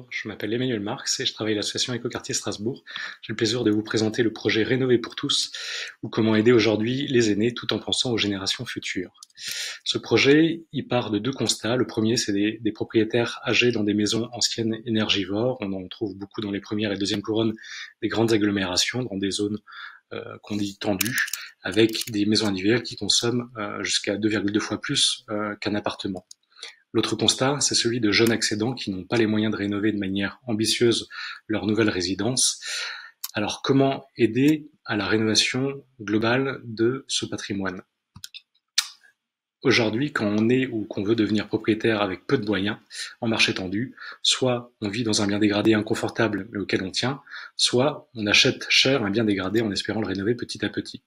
Bonjour, je m'appelle Emmanuel Marx et je travaille à l'association Écoquartier Strasbourg. J'ai le plaisir de vous présenter le projet Rénover pour tous, ou comment aider aujourd'hui les aînés tout en pensant aux générations futures. Ce projet, il part de deux constats. Le premier, c'est des propriétaires âgés dans des maisons anciennes énergivores. On en trouve beaucoup dans les premières et deuxièmes couronnes des grandes agglomérations, dans des zones qu'on dit tendues, avec des maisons individuelles qui consomment jusqu'à 2,2 fois plus qu'un appartement. L'autre constat, c'est celui de jeunes accédants qui n'ont pas les moyens de rénover de manière ambitieuse leur nouvelle résidence. Alors, comment aider à la rénovation globale de ce patrimoine? Aujourd'hui, quand on est ou qu'on veut devenir propriétaire avec peu de moyens, en marché tendu, soit on vit dans un bien dégradé inconfortable mais auquel on tient, soit on achète cher un bien dégradé en espérant le rénover petit à petit.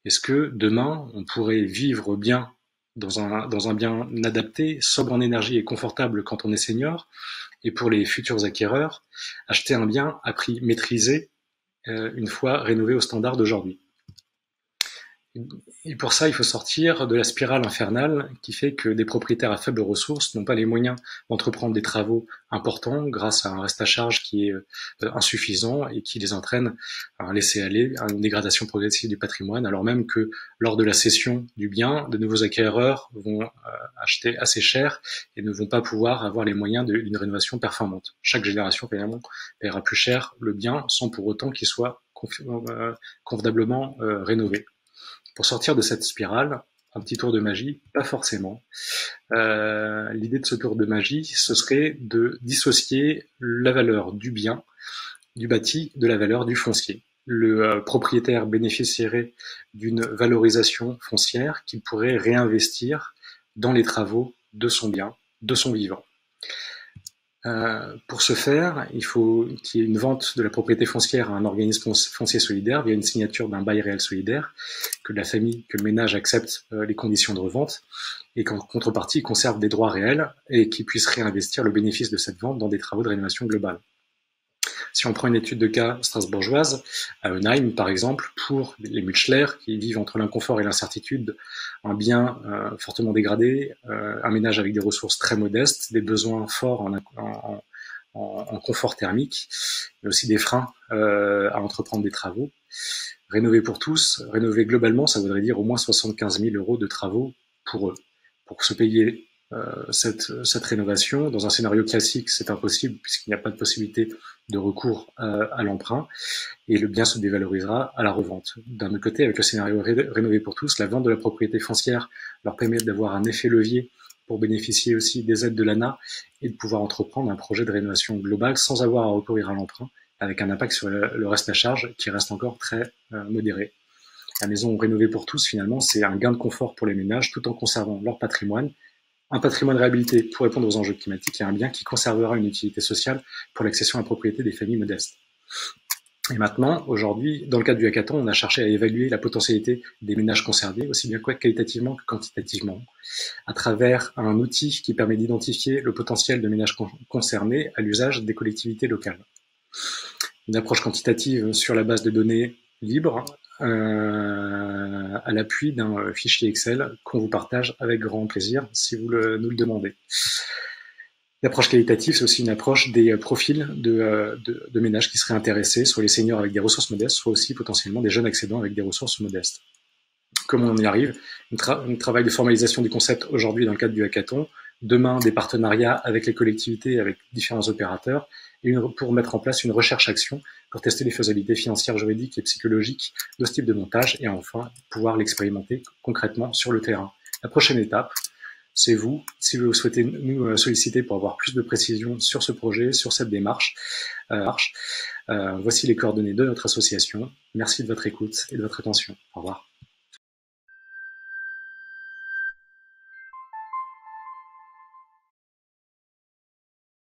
Est-ce que demain, on pourrait vivre bien dans un bien adapté, sobre en énergie et confortable quand on est senior, et pour les futurs acquéreurs, acheter un bien à prix maîtrisé une fois rénové aux standards d'aujourd'hui? Et pour ça, il faut sortir de la spirale infernale qui fait que des propriétaires à faibles ressources n'ont pas les moyens d'entreprendre des travaux importants grâce à un reste à charge qui est insuffisant et qui les entraîne à un laisser-aller, à une dégradation progressive du patrimoine, alors même que lors de la cession du bien, de nouveaux acquéreurs vont acheter assez cher et ne vont pas pouvoir avoir les moyens d'une rénovation performante. Chaque génération, finalement, paiera plus cher le bien sans pour autant qu'il soit convenablement rénové. Pour sortir de cette spirale, un petit tour de magie, pas forcément. L'idée de ce tour de magie, ce serait de dissocier la valeur du bien, du bâti, de la valeur du foncier. Le propriétaire bénéficierait d'une valorisation foncière qu'il pourrait réinvestir dans les travaux de son bien, de son vivant. Pour ce faire, il faut qu'il y ait une vente de la propriété foncière à un organisme foncier solidaire via une signature d'un bail réel solidaire, que la famille, que le ménage accepte les conditions de revente et qu'en contrepartie, il conserve des droits réels et qu'il puisse réinvestir le bénéfice de cette vente dans des travaux de rénovation globale. Si on prend une étude de cas strasbourgeoise, à Eunheim par exemple, pour les Mutschler qui vivent entre l'inconfort et l'incertitude, un bien fortement dégradé, un ménage avec des ressources très modestes, des besoins forts en confort thermique, mais aussi des freins à entreprendre des travaux. Rénover pour tous, rénover globalement, ça voudrait dire au moins 75 000 € de travaux pour eux. Pour se payer cette rénovation, dans un scénario classique, c'est impossible puisqu'il n'y a pas de possibilité de recours à l'emprunt et le bien se dévalorisera à la revente. D'un autre côté, avec le scénario Rénover pour tous, la vente de la propriété foncière leur permet d'avoir un effet levier pour bénéficier aussi des aides de l'ANA et de pouvoir entreprendre un projet de rénovation globale sans avoir à recourir à l'emprunt, avec un impact sur le reste à charge qui reste encore très modéré. La maison Rénover pour tous, finalement, c'est un gain de confort pour les ménages tout en conservant leur patrimoine, un patrimoine réhabilité pour répondre aux enjeux climatiques et un bien qui conservera une utilité sociale pour l'accession à la propriété des familles modestes. Et maintenant, aujourd'hui, dans le cadre du hackathon, on a cherché à évaluer la potentialité des ménages conservés, aussi bien qualitativement que quantitativement, à travers un outil qui permet d'identifier le potentiel de ménages concernés à l'usage des collectivités locales. Une approche quantitative sur la base de données libres, à l'appui d'un fichier Excel qu'on vous partage avec grand plaisir si vous nous le demandez. L'approche qualitative, c'est aussi une approche des profils de ménages qui seraient intéressés, soit les seniors avec des ressources modestes, soit aussi potentiellement des jeunes accédants avec des ressources modestes. Comment on y arrive? Un travail de formalisation du concept aujourd'hui dans le cadre du hackathon, demain des partenariats avec les collectivités, avec différents opérateurs, et pour mettre en place une recherche-action pour tester les faisabilités financières, juridiques et psychologiques de ce type de montage, et enfin pouvoir l'expérimenter concrètement sur le terrain. La prochaine étape, c'est vous. Si vous souhaitez nous solliciter pour avoir plus de précisions sur ce projet, sur cette démarche, voici les coordonnées de notre association. Merci de votre écoute et de votre attention. Au revoir.